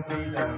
Yeah.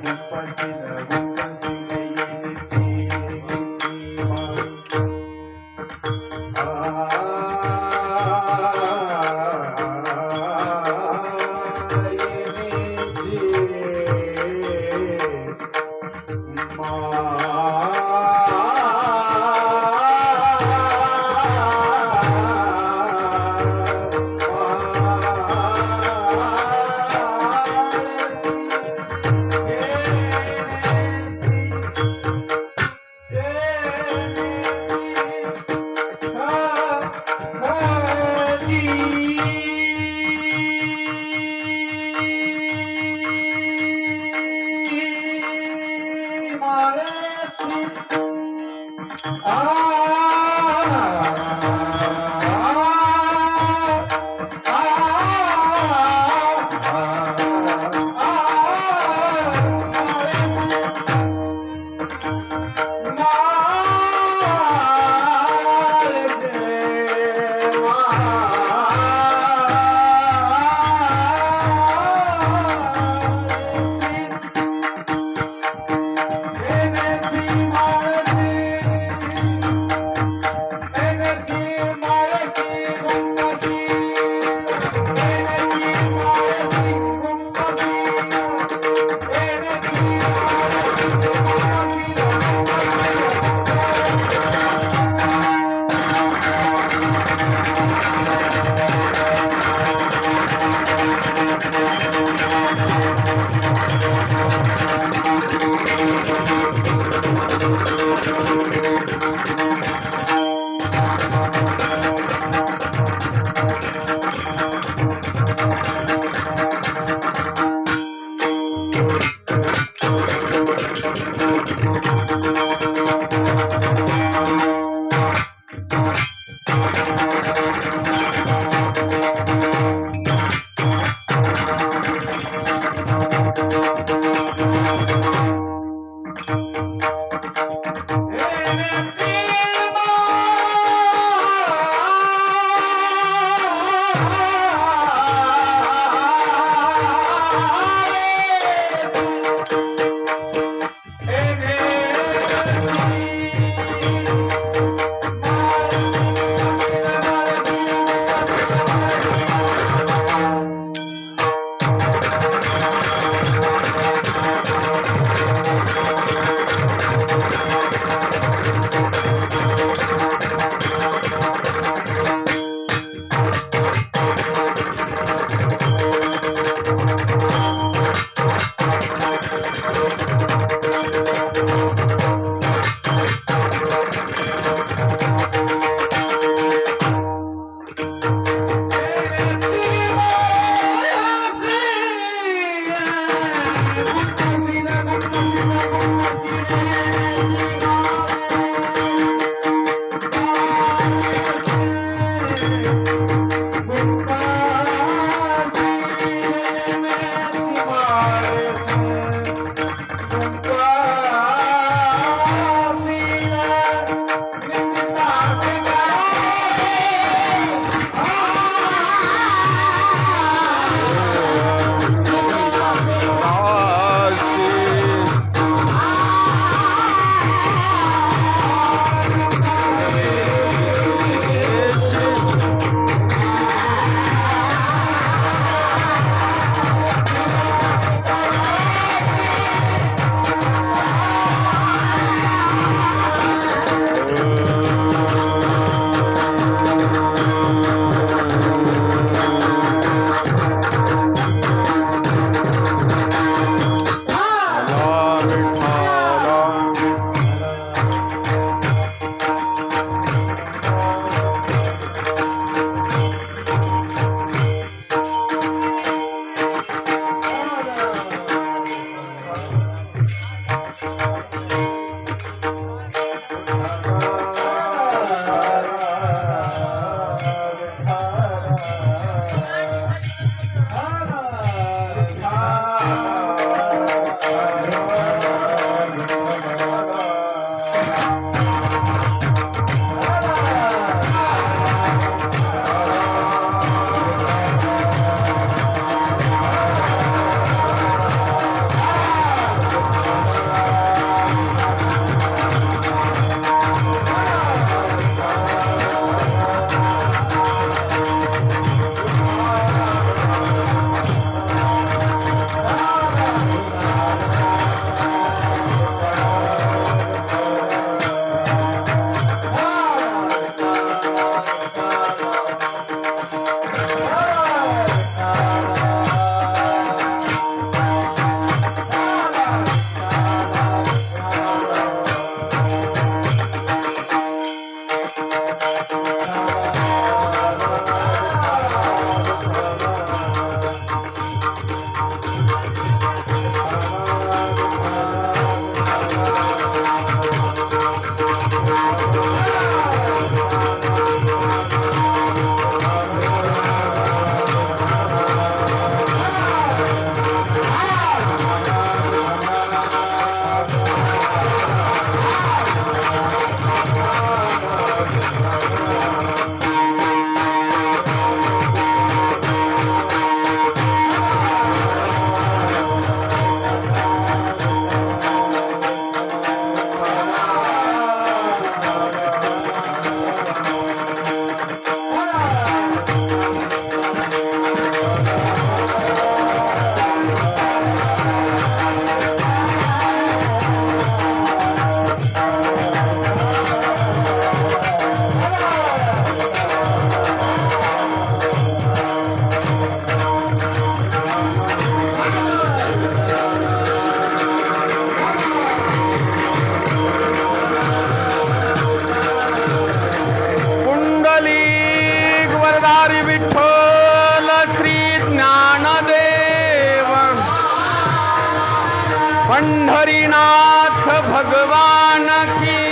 Pandharinath भगवान की,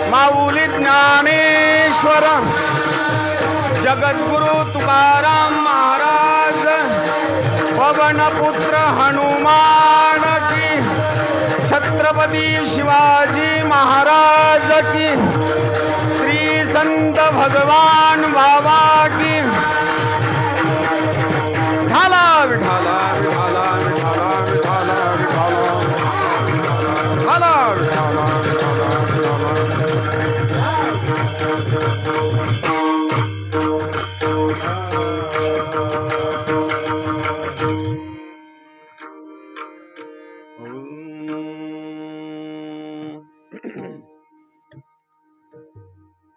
माऊली ज्ञानेश्वर, जगद्गुरु तुकाराम महाराज, पवनपुत्र हनुमान की, छत्रपती शिवाजी महाराज की, श्री संत भगवान बाबा की। ढाला विठाला विठाला विठाला विठाला विठाला विठाला विठाला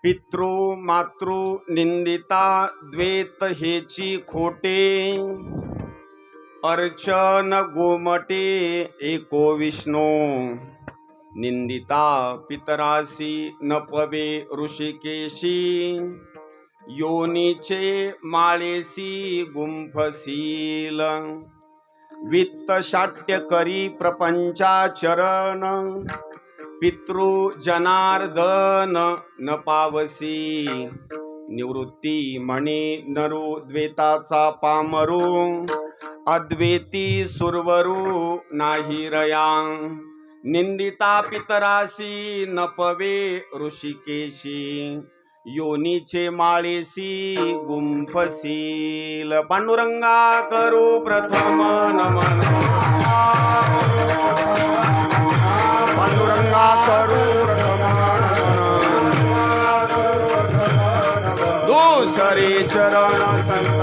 पितृ मातृ निंदिता द्वेत हेची खोटे, अर्चन गोमटे एको विष्णू, निंदिता पितरासी नपवे ऋषिकेशी, योनीचे माळेसी गुंफसील, वित्त शाट्य करी प्रपंचाचरण, पितृ जनार्दन न पावसी, निवृत्ती म्हणे नरू द्वेताचा पामरू, अद्वेती सुरवरू नाही रया, निंदिता पितरासी नपवे ऋषिकेशी, योनीचे माळेसी गुंफसील। पांडुरंगा करू प्रथम नमन, पांडुरंगा करू दुसरे चरण संत,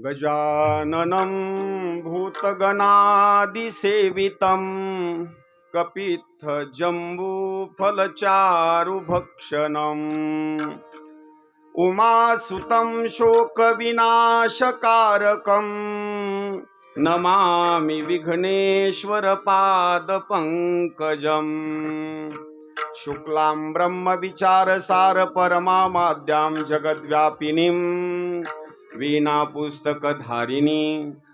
गजाननं भूतगणादिसेवितं, कपित्थजम्बूफलचारुभक्षणम्, उमासुतं शोकविनाशकारकं, नमामि विघ्नेश्वरपादपङ्कजम्। शुक्लां ब्रह्मविचारसार परमामाद्यां जगद्व्यापिनीं, वीणापुस्तकधारिणी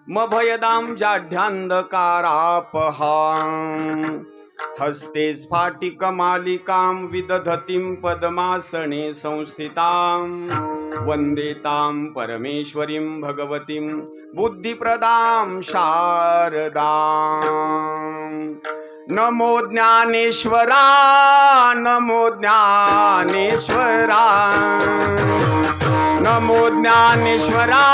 मभयदां जाढ्यान्धकारापहां, हस्ते स्फाटिकमालिकां विदधतीं पद्मासने संस्थितां, वन्दे तां परमेश्वरीं भगवतीं बुद्धिप्रदां शारदां। नमो ज्ञानेश्वरा, नमो ज्ञानेश्वरा, नमो ज्ञानेश्वरा,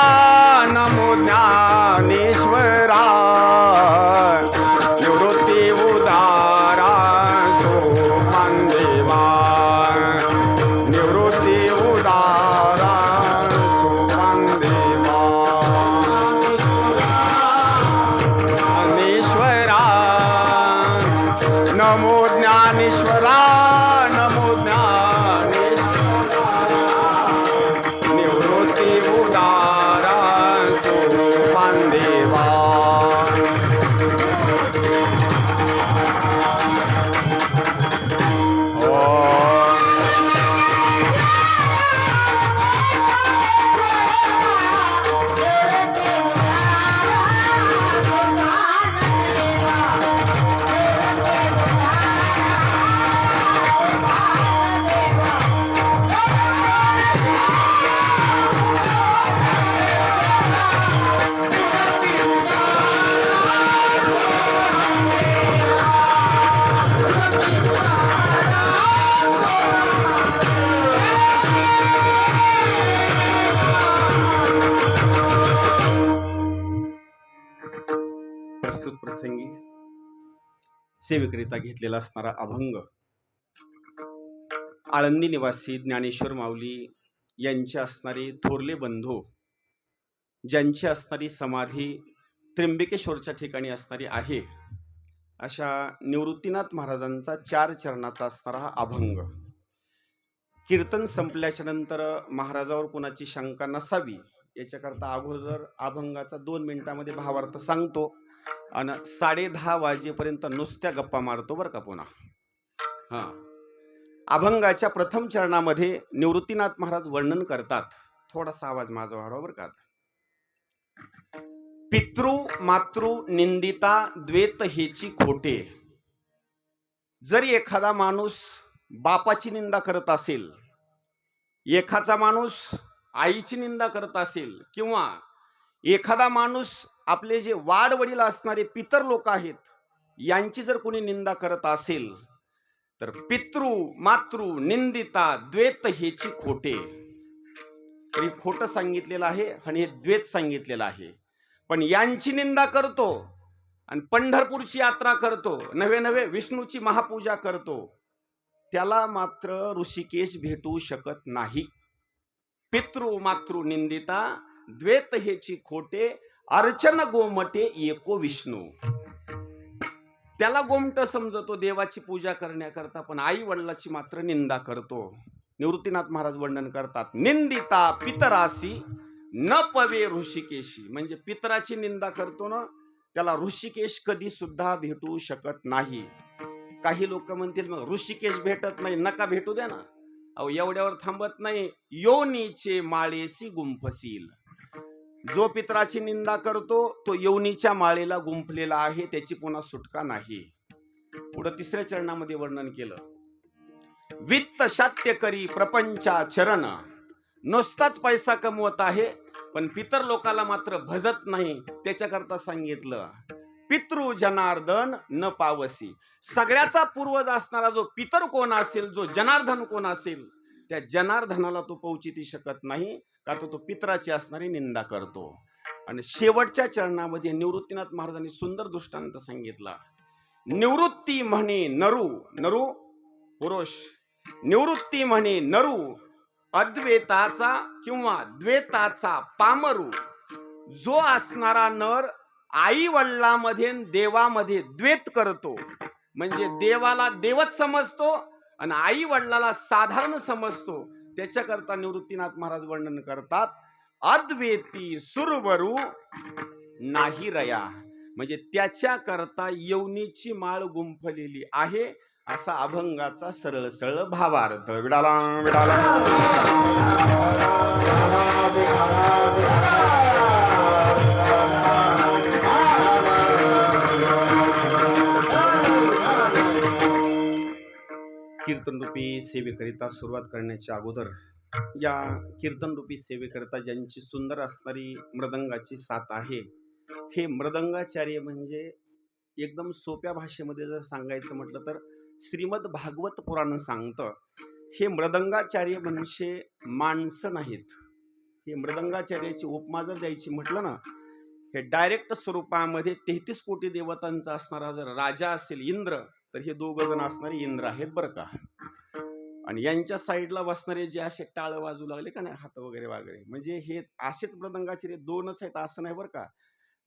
नमो ज्ञानेश्वरा, निवृत्ती उदारा सोपान देवा, निवृत्ती उदारा सोपान देवा, ज्ञानेश्वरा, नमो ज्ञानेश्वरा, नमो सेवेकरिता घेतलेला असणारा अभंग आळंदी निवासी ज्ञानेश्वर माऊली यांचे असणारे थोरले बंधू, ज्यांची असणारी समाधी त्र्यंबकेश्वरच्या ठिकाणी असणारी आहे, अशा निवृत्तीनाथ महाराजांचा 4 चरणाचा असणारा हा अभंग. कीर्तन संपल्याच्या नंतर महाराजावर कोणाची शंका नसावी याच्याकरता अगोदर अभंगाचा 2 मिनिटांमध्ये भावार्थ सांगतो आणि 10:30 वाजेपर्यंत नुसत्या गप्पा मारतो बरं का पुन्हा. हां, अभंगाच्या प्रथम चरणामध्ये निवृत्तीनाथ महाराज वर्णन करतात. थोडासा आवाज माझा वाढवा बरं का. पितृ मातृ निंदिता द्वेत हेची खोटे. जरी एखादा माणूस बापाची निंदा करत असेल, एखादा माणूस आईची निंदा करत असेल, किंवा एखादा माणूस आपले जे वाडवडील असणारे पितर लोक आहेत यांची जर कोणी निंदा करत असेल, तर पितृ मातृ निंदिता द्वेत हेची खोटे. हे खोटं सांगितलेलं आहे आणि हे द्वेत सांगितलेलं आहे. पण यांची निंदा करतो आणि पंढरपूरची यात्रा करतो, नवे नवे विष्णूची महापूजा करतो, त्याला मात्र ऋषिकेश भेटू शकत नाही. पितृ मातृ निंदिता द्वेत हेची खोटे, अर्चन गोमटे एको विष्णू. त्याला गोमट समजतो देवाची पूजा करण्याकरता, पण आई वडिलाची मात्र निंदा करतो. निवृत्तीनाथ महाराज वर्णन करतात, निंदिता पितरासी न पवे ऋषिकेशी. म्हणजे पितराची निंदा करतो ना, त्याला ऋषिकेश कधी सुद्धा भेटू शकत नाही. काही लोक म्हणतील मग ऋषिकेश भेटत नाही, नका भेटू द्या ना. अहो, एवढ्यावर थांबत नाही. योनीचे माळेसी गुंफसील. जो पितराची निंदा करतो तो योनीच्या माळेला गुंफलेला आहे, त्याची पुन्हा सुटका नाही. पुढे 3ऱ्या चरणामध्ये वर्णन केलं, वित्त शाट्य करी प्रपंचा चरण. नुसताच पैसा कमवत आहे पण पितर लोकाला मात्र भजत नाही, त्याच्याकरता सांगितलं, पितृ जनार्दन न पावसी. सगळ्याचा पूर्वज असणारा जो पितर कोण असेल, जो जनार्दन कोण असेल, त्या जनार्दनाला तो पोहोचू शकत नाही, का तो पितराची असणारी निंदा करतो. आणि शेवटच्या चरणामध्ये निवृत्तीनाथ महाराजांनी सुंदर दृष्टांत सांगितला. निवृत्ती म्हणे नरू, नरू पुरुष, निवृत्ती म्हणे नरू अद्वैताचा किंवा द्वैताचा पामरू. जो असणारा नर आई वडिलांमध्ये देवामध्ये द्वैत करतो, म्हणजे देवाला देवच समजतो आणि आई वडिलाला साधारण समजतो, त्याच्याकरता निवृत्तीनाथ महाराज वर्णन करतात, अद्वैती सुरवरू नाही रया. म्हणजे त्याच्याकरता यवनीची माळ गुंफलेली आहे, असा अभंगाचा सरळ सरळ भावार्थ. विडाला विडाला कीर्तनरूपी सेवेकरिता सुरुवात करण्याच्या अगोदर, या कीर्तनरूपी सेवेकरिता ज्यांची सुंदर असणारी मृदंगाची साथ आहे, हे मृदंगाचार्य म्हणजे एकदम सोप्या भाषेमध्ये जर सांगायचं म्हटलं तर श्रीमद भागवत पुराण सांगतं, हे मृदंगाचार्य म्हणजे माणसं नाहीत. हे मृदंगाचार्याची उपमा जर द्यायची म्हटलं ना, हे डायरेक्ट स्वरूपामध्ये 33 कोटी देवतांचा असणारा जर राजा असेल इंद्र, तर हे 2 जण असणारे इंद्र आहेत बरं का. आणि यांच्या साईडला बसणारे जे असे टाळ वाजू लागले का नाही, हात वगैरे वगैरे, म्हणजे हे असेच मृदंगाचार्य 2च आहेत असं नाही बरं का.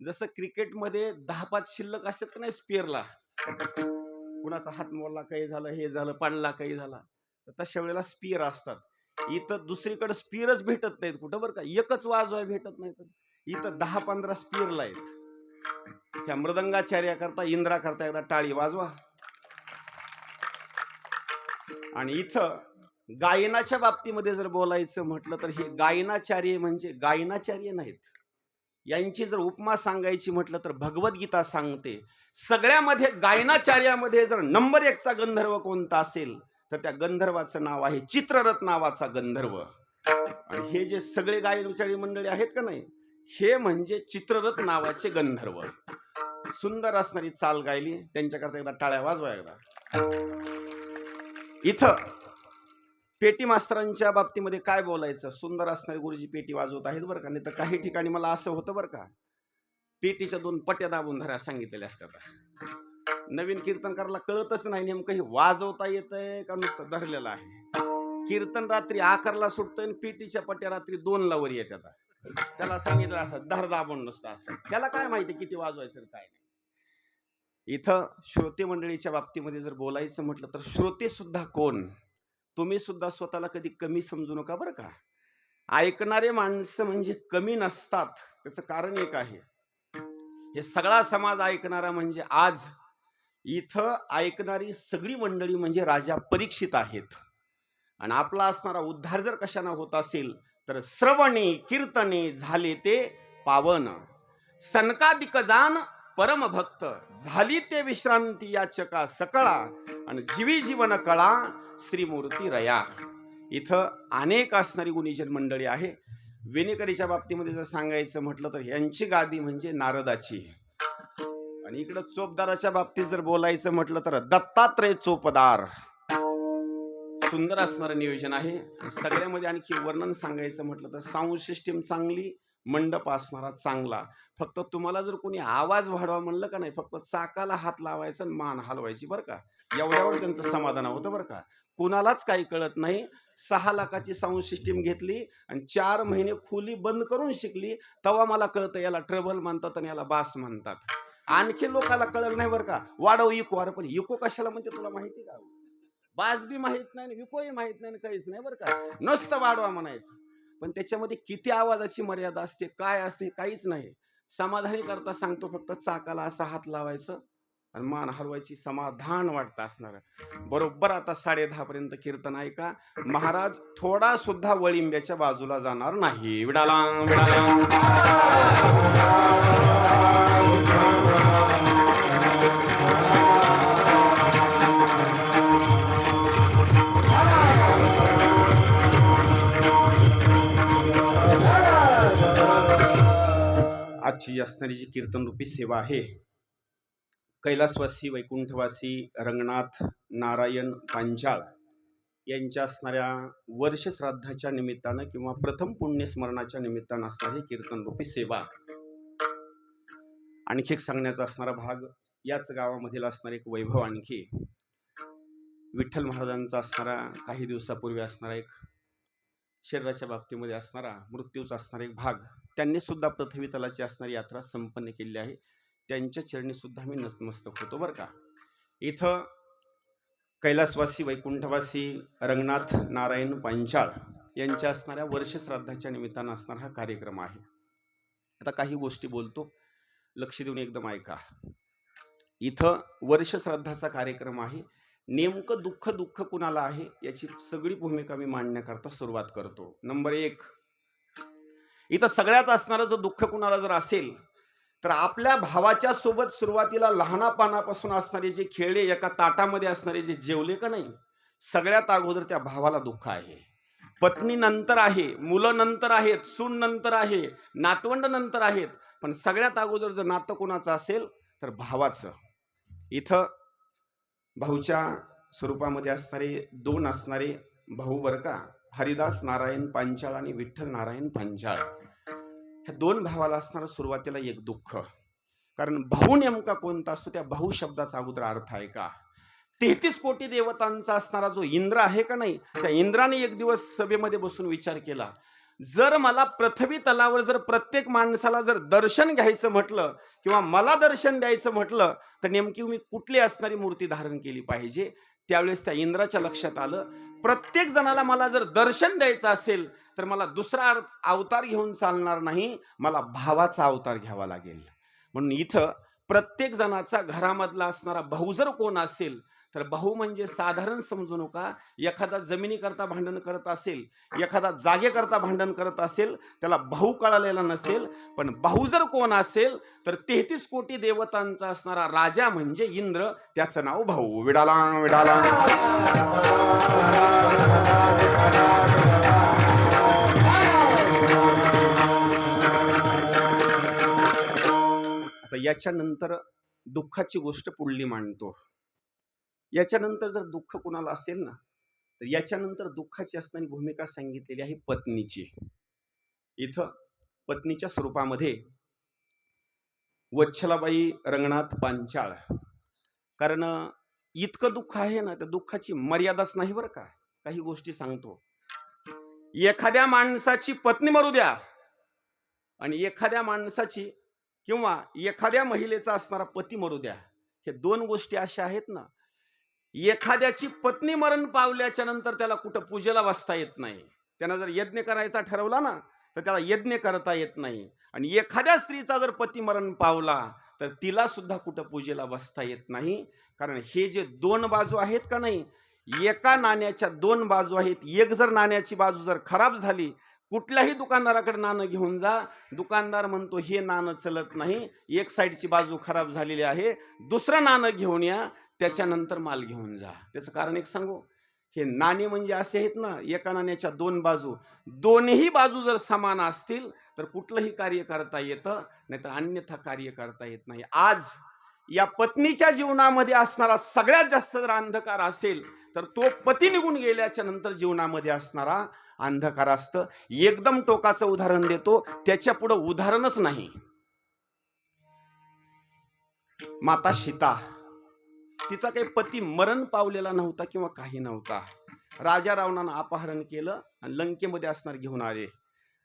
जसं क्रिकेटमध्ये 10-5 शिल्लक असतात का नाही स्पेअरला, कुणाचा हात मोडला, काही झालं, हे झालं, पडला, काही झाला, तर तशा वेळेला स्पीअर असतात. इथं दुसरीकडे स्पीअरच भेटत नाहीत कुठं बरं का, एकच वाजवाय भेटत नाही, तर इथं 10-15 स्पीअरला आहेत. ह्या मृदंगाचार्याकरता इंद्राकरता एकदा टाळी वाजवा. आणि इथं गायनाच्या बाबतीमध्ये जर बोलायचं म्हटलं तर हे गायनाचार्य म्हणजे गायनाचार्य नाहीत. यांची जर उपमा सांगायची म्हटलं तर भगवद्गीता सांगते, सगळ्यामध्ये गायनाचार्यामध्ये जर नंबर 1चा गंधर्व कोणता असेल तर त्या गंधर्वाचं नाव आहे चित्ररथ नावाचा गंधर्व. आणि हे जे सगळे गायनाचार्य मंडळी आहेत का नाही, हे म्हणजे चित्ररथ नावाचे गंधर्व. सुंदर असणारी चाल गायली, त्यांच्याकरता एकदा टाळ्या वाजवा. एकदा इथं पेटी मास्तरांच्या बाबतीमध्ये काय बोलायचं, सुंदर असणारे गुरुजी पेटी वाजवत आहेत बरं का. नाही तर काही ठिकाणी मला असं होतं बरं का, पेटीच्या 2 पट्ट्या दाबून धरा सांगितलेल्या असतात. नवीन कीर्तनकाराला कळतच नाही नेमकं हे वाजवता येतंय का नुसतं धरलेलं आहे. कीर्तन रात्री 11ला सुटतंय आणि पीटीच्या पट्ट्या रात्री 2ला वर येतात. त्याला सांगितलं असं धर दाबून नुसतं असं, त्याला काय माहिती किती वाजवायचं काय नाही. इथं श्रोते मंडळीच्या बाबतीमध्ये जर बोलायचं म्हटलं तर श्रोते सुद्धा कोण, तुम्ही सुद्धा स्वतःला कधी कमी समजू नका बरं का. ऐकणारे माणसं म्हणजे कमी नसतात. त्याचं कारण एक आहे, हे सगळा समाज ऐकणारा म्हणजे आज इथं ऐकणारी सगळी मंडळी म्हणजे राजा परीक्षित आहेत. आणि आपला असणारा उद्धार जर कशाने होत असेल तर श्रवणे कीर्तने झाले ते पावन. सनकादिक जान परम भक्त झाली ते विश्रांती याचका सकळा. आणि जीवी जीवन कळा श्रीमूर्ती रया. इथं अनेक असणारी गुणीजन मंडळी आहे. विनेकरीच्या बाबतीमध्ये जर सांगायचं म्हटलं तर यांची गादी म्हणजे नारदाची. आणि इकडं चोपदाराच्या बाबतीत जर बोलायचं म्हटलं तर दत्तात्रय चोपदार. सुंदर असणारं नियोजन आहे. सगळ्यामध्ये आणखी वर्णन सांगायचं म्हटलं तर साऊंड सिस्टीम चांगली, मंडप असणारा चांगला. फक्त तुम्हाला जर कोणी आवाज वाढवा म्हणलं का नाही, फक्त चाकाला हात लावायचा आणि मान हलवायची बरं का, एवढ्यावर त्यांचं समाधान होतं बरं का. कुणालाच काही कळत नाही. 6 लाखाची साऊंड सिस्टीम घेतली आणि 4 महिने खोली बंद करून शिकली, तेव्हा मला कळतं याला ट्रबल म्हणतात आणि याला बास म्हणतात. आणखी लोकांना कळलं नाही बरं का. वाढव इको, अरे पण इको कशाला म्हणते तुला माहिती का? बास बी माहित नाही, विकोही माहित नाही, काहीच नाही बरं का. नुसतं वाढवा म्हणायचं. पण त्याच्यामध्ये किती आवाजाची मर्यादा असते, काय असते, काहीच नाही. समाधानी करता सांगतो, फक्त चाकाला असा हात लावायचं आणि मान हलवायची, समाधान वाटतं असणार. बरोबर आता 10:30 पर्यंत कीर्तन ऐका. महाराज थोडा सुद्धा वळिंब्याच्या बाजूला जाणार नाही. विडाला विडाला. आजची असणारी जी कीर्तनरूपी सेवा आहे, कैलासवासी वैकुंठवासी रंगनाथ नारायण पांचाळ यांच्या असणाऱ्या वर्ष श्राद्धाच्या निमित्तानं किंवा प्रथम पुण्यस्मरणाच्या निमित्तानं असणारी कीर्तनरूपी सेवा. आणखी एक सांगण्याचा असणारा भाग, याच गावामधील असणारे एक वैभव, आणखी विठ्ठल महाराजांचा असणारा काही दिवसापूर्वी असणारा एक शरीराच्या बाबतीमध्ये असणारा मृत्यूचा असणारा एक भाग, त्यांनी सुद्धा पृथ्वी तलाची असणारी यात्रा संपन्न केली आहे. त्यांच्या चरणी सुद्धा मी नतमस्तक होतो बरं का. इथं कैलासवासी वैकुंठवासी रंगनाथ नारायण पांचाळ यांच्या असणाऱ्या वर्ष श्राद्धाच्या निमित्तानं असणारा हा कार्यक्रम आहे. आता काही गोष्टी बोलतो, लक्ष देऊन एकदम ऐका. इथं वर्ष श्राद्धाचा कार्यक्रम आहे. नेमकं दुःख कुणाला आहे याची सगळी भूमिका मी मांडण्याकरता सुरुवात करतो. नंबर 1, इथं सगळ्यात असणारं जर दुःख कुणाला जर असेल तर आपल्या भावाच्या सोबत सुरुवातीला लहानापणापासून असणारे जे खेळले, एका ताटामध्ये असणारे जे जेवले का नाही, सगळ्यात अगोदर त्या भावाला दुःख आहे. पत्नी नंतर आहे, मुलं नंतर आहेत, सून नंतर आहे, नातवंड नंतर आहेत, पण सगळ्यात अगोदर जर नातं कोणाचं असेल तर भावाचं. इथं भाऊच्या स्वरूपामध्ये असणारे 2 असणारे भाऊ बरं का, हरिदास नारायण पांचाळ आणि विठ्ठल नारायण पांचाळ. ह्या 2 भावाला असणारं सुरुवातीला एक दुःख. कारण भाऊ नेमका कोणता असतो, त्या भाऊ शब्दाचा अगोदर अर्थ आहे का. 33 कोटी देवतांचा असणारा जो इंद्र आहे का नाही, त्या इंद्राने एक दिवस सभेमध्ये बसून विचार केला, जर मला पृथ्वी तलावर जर प्रत्येक माणसाला जर दर्शन घ्यायचं म्हटलं किंवा मला दर्शन द्यायचं म्हटलं तर नेमकी मी कुठली असणारी मूर्ती धारण केली पाहिजे. त्यावेळेस त्या इंद्राच्या लक्षात आलं, प्रत्येक जणाला मला जर दर्शन द्यायचं असेल तर मला दुसरा अवतार घेऊन चालणार नाही, मला भावाचा अवतार घ्यावा लागेल. म्हणून इथं प्रत्येक जणाचा घरामधला असणारा भाऊ जर कोण असेल तर भाऊ म्हणजे साधारण समजू नका. एखादा जमिनीकरता भांडण करत असेल, एखादा जागेकरता भांडण करत असेल, त्याला भाऊ कळालेला नसेल. पण भाऊ जर कोण असेल तर 33 कोटी देवतांचा असणारा राजा म्हणजे इंद्र, त्याचं नाव भाऊ. विडाला विडाला. आता याच्यानंतर दुःखाची गोष्ट पुढली मांडतो. याच्यानंतर जर दुःख कुणाला असेल ना तर याच्यानंतर दुःखाची असणारी भूमिका सांगितलेली आहे पत्नीची. इथं पत्नीच्या स्वरूपामध्ये वच्छलाबाई रंगनाथ पांचाळ कारण इतकं दुःख आहे ना, त्या दुःखाची मर्यादाच नाही बरं का. काही गोष्टी सांगतो. एखाद्या माणसाची पत्नी मरू द्या आणि एखाद्या माणसाची किंवा एखाद्या महिलेचा असणारा पती मरू द्या. हे दोन गोष्टी अशा आहेत ना, एखाद्याची पत्नी मरण पावल्याच्या नंतर त्याला कुठं पूजेला बसता येत नाही. त्यानं जर यज्ञ करायचा ठरवला ना, तर त्याला यज्ञ करता येत नाही. आणि एखाद्या स्त्रीचा जर पती मरण पावला तर तिला सुद्धा कुठं पूजेला बसता येत नाही. कारण हे जे दोन बाजू आहेत का नाही, एका नाण्याच्या दोन बाजू आहेत. एक जर नाण्याची बाजू जर खराब झाली, कुठल्याही दुकानदाराकडे नाणं घेऊन जा, दुकानदार म्हणतो हे नाणं चलत नाही, एक साईडची बाजू खराब झालेली आहे, दुसरं नाणं घेऊन या, त्याच्यानंतर माल घेऊन जा. त्याचं कारण एक सांगू, हे नाणे म्हणजे असे आहेत ना, एका नाण्याच्या दोन बाजू, दोन्ही बाजू जर समान असतील तर कुठलंही कार्य करता येतं, नाहीतर अन्यथा कार्य करता येत नाही. आज या पत्नीच्या जीवनामध्ये असणारा सगळ्यात जास्त जर अंधकार असेल तर तो पती निघून गेल्याच्या नंतर जीवनामध्ये असणारा अंधकार असतं. एकदम टोकाचं उदाहरण देतो, त्याच्या पुढे उदाहरणच नाही. माता सीता, तिचा काही पती मरण पावलेला नव्हता किंवा काही नव्हता. राजा रावणानं अपहरण केलं आणि लंकेमध्ये असणार घेऊन आले.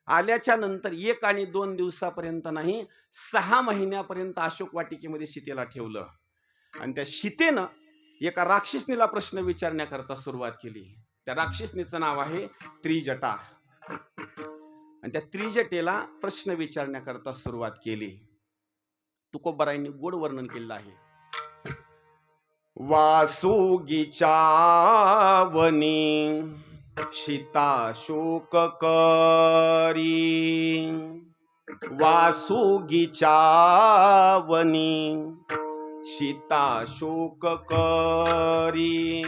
आल्याच्या नंतर 1 आणि 2 दिवसापर्यंत नाही, 6 महिन्यापर्यंत अशोक वाटिकेमध्ये सीतेला ठेवलं. आणि त्या सीतेनं एका राक्षसनीला प्रश्न विचारण्याकरता सुरुवात केली. त्या राक्षसनीचं नाव आहे त्रिजटा. आणि त्या त्रिजटेला प्रश्न विचारण्याकरता सुरुवात केली. तुकोबारायांनी गोड वर्णन केलेलं आहे. वासुगीच्या वनी सीता शोक करी, वासुगीच्या वनी सीता शोक करी,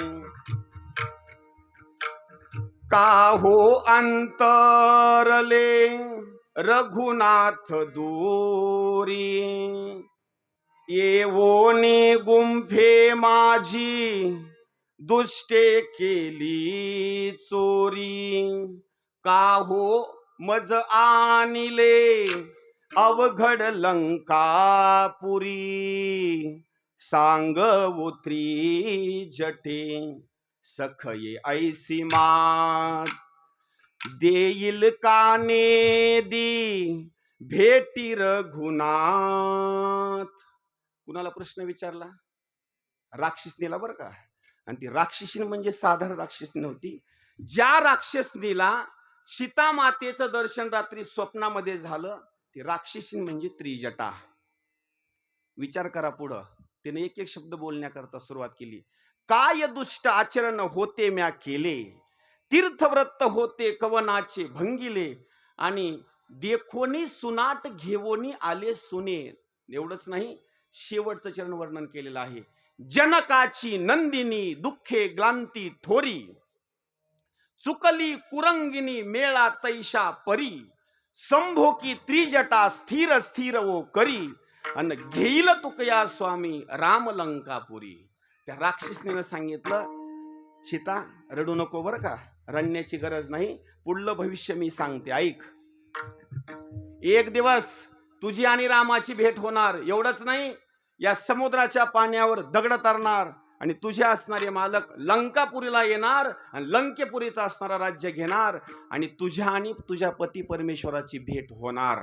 काहो अंतरले रघुनाथ दूरी, येवोनी गुंफे माझी दुष्टे केली चोरी, काहो मज आणले अवघड लंकापुरी, सांगवो त्रिजटे सखये ऐसी मात, देईल काने दी भेटी रघुनाथ. कुणाला प्रश्न विचारला? राक्षसनीला बरं का. आणि ती राक्षसीन म्हणजे साधारण राक्षसनी नव्हती. ज्या राक्षसनीला सीता मातेचं दर्शन रात्री स्वप्नामध्ये झालं, ती राक्षसीन म्हणजे त्रिजटा. विचार करा पुढं. तिने एक एक शब्द बोलण्याकरता सुरुवात केली. काय दुष्ट आचरण होते म्या केले, तीर्थव्रत होते कवनाचे भंगिले, आणि देखोनी सुनाट घेवोनी आले सुने. एवढंच नाही, शेवटचं चरण वर्णन केलेलं आहे. जनकाची नंदिनी दुःखे ग्लांती थोरी, चुकली कुरंगिनी मेळा तैशा परी, संभोकी त्रिजटा स्थिर स्थिर वो करी, अन घेईल तुकया स्वामी राम लंकापुरी. त्या राक्षसनीनं सांगितलं, सीता रडू नको बरं का, रडण्याची गरज नाही, पुढलं भविष्य मी सांगते, ऐक. एक दिवस तुझी आणि रामाची भेट होणार. एवढंच नाही, या समुद्राच्या पाण्यावर दगड तरणार आणि तुझे असणारे मालक लंकापुरीला येणार आणि लंकेपुरीचं असणारा राज्य घेणार आणि तुझ्या आणि तुझ्या पती परमेश्वराची भेट होणार.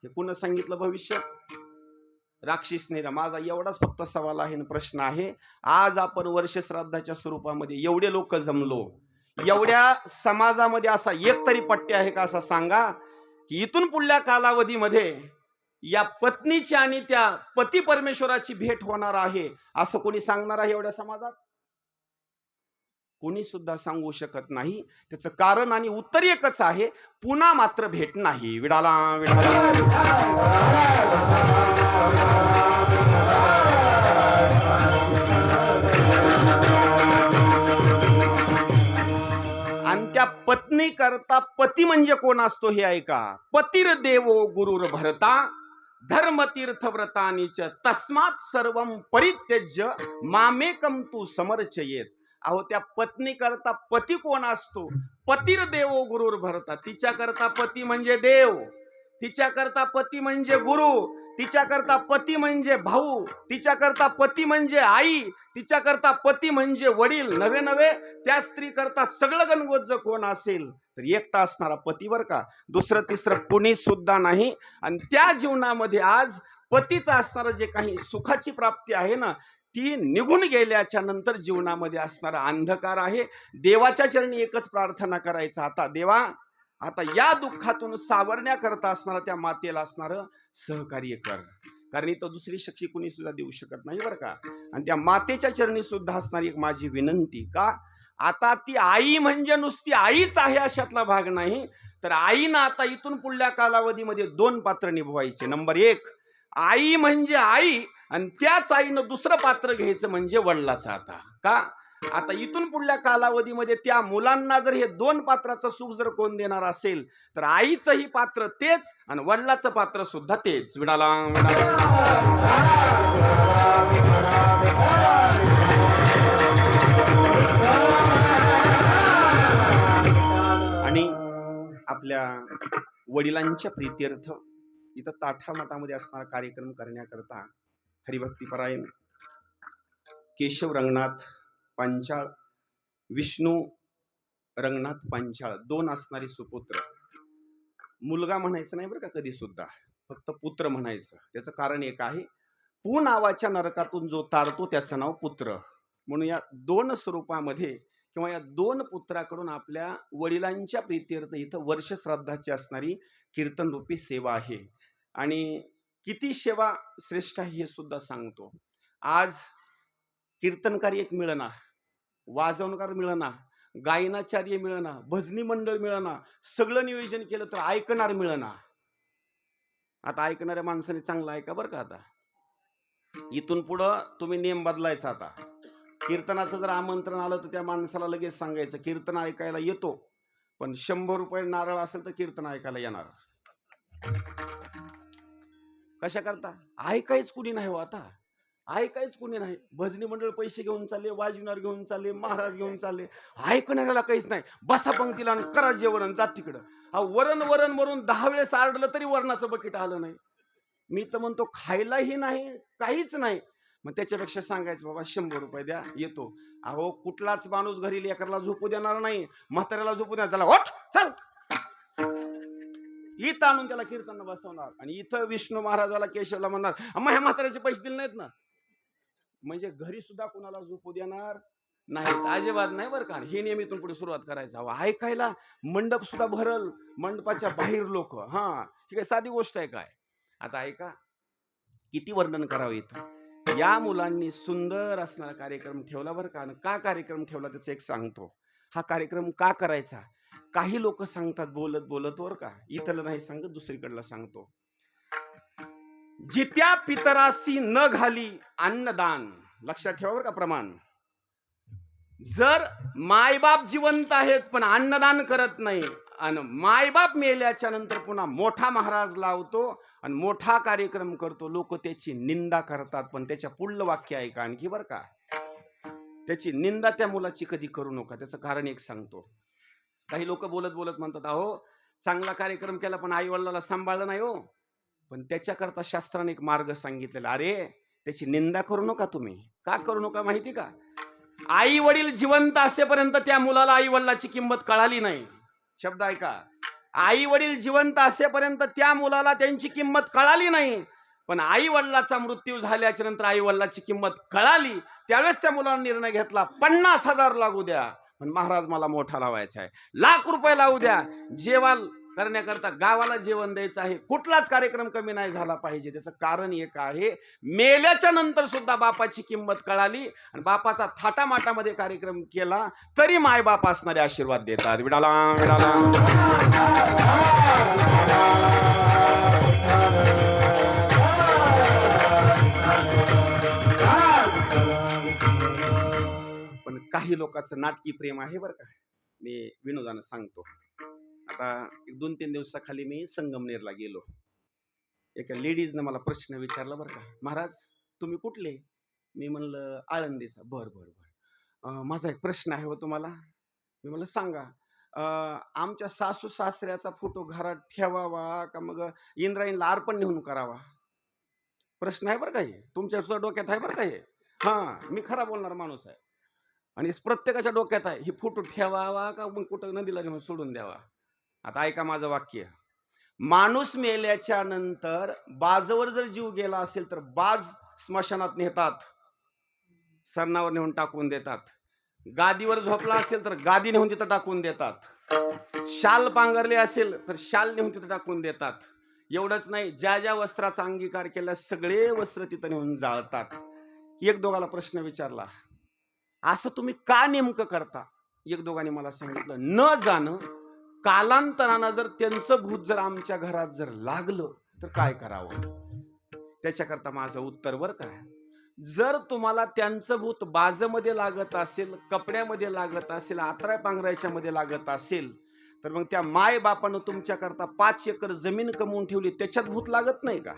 हे कोण सांगितलं भविष्य? राक्षसनीला. माझा एवढाच फक्त सवाल आहे, प्रश्न आहे. आज आपण वर्ष श्राद्धाच्या स्वरूपामध्ये एवढे लोक जमलो, एवढ्या समाजामध्ये असा एक तरी पट्टे आहे का असा सांगा की इथून पुढल्या कालावधीमध्ये या पत्नीची आणि त्या पती परमेश्वराची भेट होणार आहे असं कोणी सांगणार आहे एवढ्या समाजात? कोणी सुद्धा सांगू शकत नाही. त्याचं कारण आणि उत्तर एकच आहे, पुन्हा मात्र भेट नाही. विडाला विडाला आणि त्या पत्नी करता पती म्हणजे कोण असतो हे ऐका. पतीर देवो गुरुर भरता धर्मतीर्थ व्रतानीच तस्मात सर्वम परित्यज्य मामेकम तू समर्चयेत. अहो, त्या पत्नी करता पती कोण असतो? पतीर देवो गुरुर भरता. तिच्या करता पती म्हणजे देव, तिच्या करता पती म्हणजे गुरु, तिच्याकरता पती म्हणजे भाऊ, तिच्याकरता पती म्हणजे आई, तिच्याकरता पती म्हणजे वडील. नवे नवे त्या स्त्री करता सगळं गणगोत कोण असेल तर एकटा असणारा पती बर का, दुसरं तिसरं कोणी सुद्धा नाही. आणि त्या जीवनामध्ये आज पतीचं असणारं जे काही सुखाची प्राप्ती आहे ना, ती निघून गेल्याच्या नंतर जीवनामध्ये असणारा अंधकार आहे. देवाच्या चरणी एकच प्रार्थना करायचा, आता देवा, आता या दुःखातून सावरण्याकरता असणारा त्या मातेला असणारं सहकार्य कर. कारण इथं दुसरी शक्ती कुणी सुद्धा देऊ शकत नाही बरं का. आणि त्या मातेच्या चरणी सुद्धा असणारी एक माझी विनंती, का आता ती आई म्हणजे नुसती आईच आहे अशातला भाग नाही, तर आईनं आता इथून पुढल्या कालावधीमध्ये दोन पात्र निभवायचे. नंबर एक, आई म्हणजे आई, आणि त्याच आईनं दुसरं पात्र घ्यायचं म्हणजे वडिलाचं. आता का, आता इथून पुढल्या कालावधीमध्ये त्या मुलांना जर हे दोन पात्राचं सुख जर कोण देणार असेल तर आईचंही पात्र तेच आणि वडिलाचं पात्र सुद्धा तेच. विडाला आणि आपल्या वडिलांच्या प्रीत्यर्थ इथं ताठा मठामध्ये असणारा कार्यक्रम करण्याकरता हरिभक्तीपरायण केशव रंगनाथ पांचाळ, विष्णू रंगनाथ पांचाळ, दोन असणारे सुपुत्र. मुलगा म्हणायचं नाही बरं का कधी सुद्धा, फक्त पुत्र म्हणायचं. त्याचं कारण एक आहे, पू नावाच्या नरकातून जो तारतो त्याचं नाव पुत्र. म्हणून या दोन स्वरूपामध्ये किंवा या दोन पुत्राकडून आपल्या वडिलांच्या प्रीत्यर्थ इथं वर्ष श्राद्धाची असणारी कीर्तन रूपी सेवा आहे. आणि किती सेवा श्रेष्ठ आहे हे सुद्धा सांगतो. आज कीर्तनकारी एक मिळना, वाजवणकार मिळना, गायनाचार्य मिळना, भजनी मंडळ मिळना, सगळं नियोजन केलं तर ऐकणार मिळना. आता ऐकणाऱ्या माणसाने चांगलं ऐका बरं का. आता इथून पुढं तुम्ही नियम बदलायचा. आता कीर्तनाचं जर आमंत्रण आलं तर त्या माणसाला लगेच सांगायचं कीर्तन ऐकायला येतो, पण 100 रुपये नारळ असेल तर कीर्तन ऐकायला येणार. कशा करता, ऐकायच कुणी नाही हो. आता ऐकायच कुणी नाही. भजनी मंडळ पैसे घेऊन चालले, वाजविणार घेऊन चालले, महाराज घेऊन चालले, ऐकणाऱ्याला काहीच नाही. बसा पंक्तीला आणि करा जेवण, जात तिकडं. वरण वरण वरून 10 वेळेस आरडलं तरी वरणाचं बकेट आलं नाही. मी तर म्हणतो खायलाही नाही, काहीच नाही. मग त्याच्यापेक्षा सांगायचं बाबा 100 रुपये द्या, येतो. अहो कुठलाच माणूस घरी लेकरला झोपू देणार नाही, म्हाताऱ्याला झोपू देणार. चला ओठ चल, इथं आणून त्याला कीर्तन बसवणार. आणि इथं विष्णू महाराजाला केशवला म्हणणार अम्मा ह्या म्हाताऱ्याचे पैसे दिले नाहीत ना. म्हणजे घरी सुद्धा कुणाला झोपू देणार नाहीत, अजिबात नाही बरं का. हे नियमितून पुढे सुरुवात करायचं. ऐकायला मंडप सुद्धा भरल, मंडपाच्या बाहेर लोक. हा ठीक आहे, साधी गोष्ट आहे काय. आता ऐका, किती वर्णन करावं इथं. या मुलांनी सुंदर असणारा कार्यक्रम ठेवला बरं का. का कार्यक्रम ठेवला त्याचं एक सांगतो. हा कार्यक्रम का करायचा, काही लोक सांगतात बोलत बोलत वर का, इथलं नाही सांगत, दुसरीकडला सांगतो. जित्या पितरासी न घाली अन्नदान. लक्षात ठेवा बरं का प्रमाण. जर मायबाप जिवंत आहेत पण अन्नदान करत नाही, आणि मायबाप मेल्याच्या नंतर पुन्हा मोठा महाराज लावतो आणि मोठा कार्यक्रम करतो, लोक त्याची निंदा करतात. पण त्याच्या पुढलं वाक्य आहे का आणखी बरं का, त्याची निंदा त्या मुलाची कधी करू नका. त्याचं कारण एक सांगतो. काही लोक बोलत बोलत म्हणतात अहो चांगला कार्यक्रम केला पण आई वडिलाला सांभाळलं नाही हो. पण त्याच्याकरता शास्त्राने एक मार्ग सांगितलेला. अरे त्याची निंदा करू नका तुम्ही. का करू नका माहिती का, आई वडील जिवंत असेपर्यंत त्या मुलाला आई वडिलाची किंमत कळाली नाही. शब्द ऐका, आई वडील जिवंत असेपर्यंत त्या मुलाला त्यांची किंमत कळाली नाही. पण आई वडिलाचा मृत्यू झाल्याच्या नंतर आई वडिलाची किंमत कळाली. त्यावेळेस त्या मुलाने निर्णय घेतला 50,000 लागू द्या पण महाराज मला मोठा लावायचा आहे, ₹1,00,000 लावू द्या, जेवण करण्याकरता गावाला जेवण द्यायचं आहे, कुठलाच कार्यक्रम कमी नाही झाला पाहिजे. त्याचं कारण एक आहे, मेल्याच्या नंतर सुद्धा बापाची किंमत कळाली आणि बापाचा थाटामाटामध्ये कार्यक्रम केला तरी मायबाप असणारे आशीर्वाद देतात. विडाला विडाला. पण काही लोकांचं नाटकी प्रेम आहे बरं का. मी विनोदानं सांगतो. आता 1-2-3 दिवसाखाली मी संगमनेरला गेलो. एका लेडीजनं मला प्रश्न विचारला बरं का, महाराज तुम्ही कुठले. मी म्हणलं आळंदीचा. बर बर बर, माझा एक प्रश्न आहे हो तुम्हाला. मी म्हणलं सांगा. आमच्या सासू सासऱ्याचा फोटो घरात ठेवावा का मग इंद्रायणीला अर्पण नेऊन करावा. प्रश्न आहे बरं का हे, तुमच्या सुद्धा डोक्यात आहे बरं का हे. हा, मी खरा बोलणार माणूस आहे आणि प्रत्येकाच्या डोक्यात आहे. ही फोटो ठेवावा का मग कुठं नदीला नेऊन सोडून द्यावा. आता ऐका माझं वाक्य. माणूस मेल्याच्या नंतर बाजवर जर जीव गेला असेल तर बाज स्मशानात नेतात, सरणावर नेऊन टाकून देतात. गादीवर झोपला असेल तर गादी नेऊन तिथं टाकून देतात. शाल पांघरले असेल तर शाल नेऊन तिथं टाकून देतात. एवढंच नाही, ज्या ज्या वस्त्राचा अंगीकार केला सगळे वस्त्र तिथं नेऊन जाळतात. एक दोघाला प्रश्न विचारला, असं तुम्ही का नेमकं करता? एक दोघांनी मला सांगितलं, न जाणं कालांतरानं जर त्यांचं भूत जर आमच्या घरात जर लागलं तर काय करावं. त्याच्याकरता माझं उत्तर बर का, जर तुम्हाला त्यांचं भूत बाजमध्ये लागत असेल, कपड्यामध्ये लागत असेल, आतऱ्या पांघरायच्या मध्ये लागत असेल, तर मग त्या माय बापानं तुमच्याकरता 5 एकर जमीन कमवून ठेवली, त्याच्यात भूत लागत नाही का?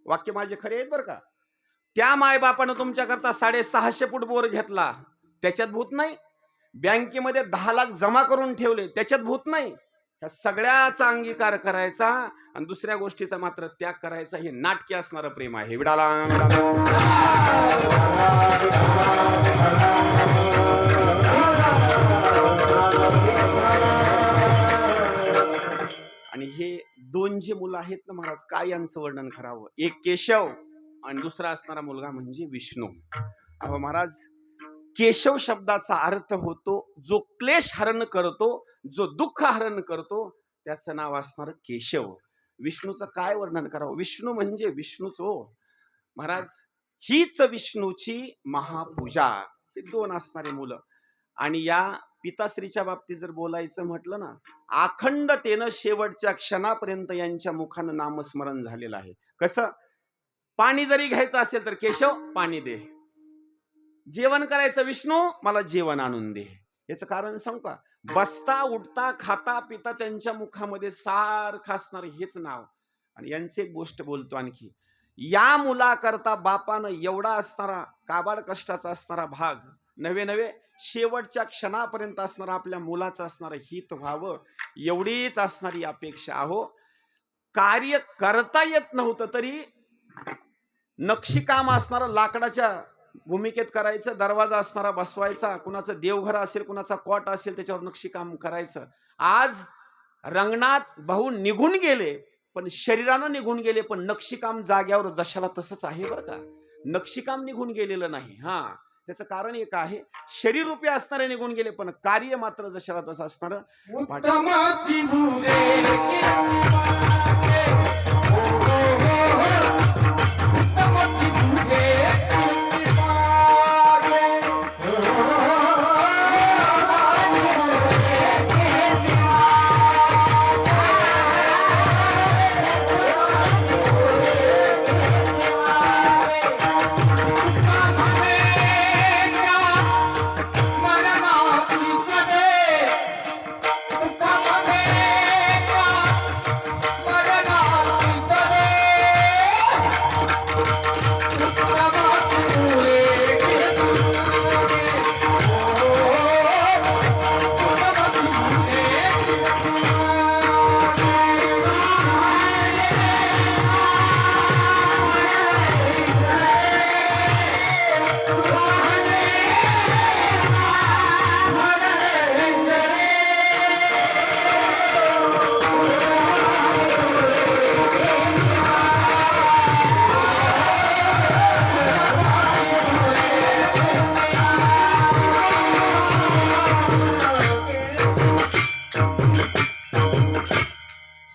वाक्य माझे खरे आहेत बरं का. त्या माय बापानं तुमच्याकरता 650 फूट बोर घेतला, त्याच्यात भूत नाही. बँकेमध्ये 10 लाख जमा करून ठेवले, त्याच्यात भूत नाही. ह्या सगळ्याचा अंगीकार करायचा आणि दुसऱ्या गोष्टीचा मात्र त्याग करायचा. हे नाटकी असणारं प्रेम आहे. विडाला आणि हे दोन जे मुलं आहेत ना महाराज, काय यांचं वर्णन करावं. एक केशव आणि दुसरा असणारा मुलगा म्हणजे विष्णू. अहो महाराज, केशव शब्दाचा अर्थ होतो जो क्लेश हरण करतो, जो दुःख हरण करतो, त्याचं नाव असणार केशव. विष्णूचं काय वर्णन करावं. विष्णू म्हणजे विष्णूच हो महाराज. हीच विष्णूची महापूजा. हे दोन असणारे मुलं. आणि या पिताश्रीच्या बाबतीत जर बोलायचं म्हटलं ना, अखंडतेनं शेवटच्या क्षणापर्यंत यांच्या मुखानं नामस्मरण झालेलं आहे. कसं, पाणी जरी घ्यायचं असेल तर केशव पाणी दे, जेवण करायचं विष्णू मला जेवण आणून दे. याचं कारण सांगू का, बसता उठता खाता पिता त्यांच्या मुखामध्ये सारखं असणार हेच नाव. आणि यांची एक गोष्ट बोलतो आणखी, या मुलाकरता बापानं एवढा असणारा काबाड कष्टाचा असणारा भाग नवे नवे शेवटच्या क्षणापर्यंत असणारा आपल्या मुलाचं असणारं हित व्हावं एवढीच असणारी अपेक्षा. अहो, कार्य करता येत नव्हतं तरी नक्षीकाम असणारं लाकडाच्या भूमिकेत करायचं, दरवाजा असणारा बसवायचा, कुणाचं देवघर असेल, कुणाचा कोट असेल, त्याच्यावर नक्षीकाम करायचं. आज रंगनाथ भाऊ निघून गेले, पण शरीरानं निघून गेले, पण नक्षीकाम जाग्यावर जशाला तसंच आहे बरं का. नक्षीकाम निघून गेलेलं नाही. हा, त्याचं कारण एक आहे, शरीर रूपी असणारे निघून गेले, पण कार्य मात्र जशाला तसं असणार.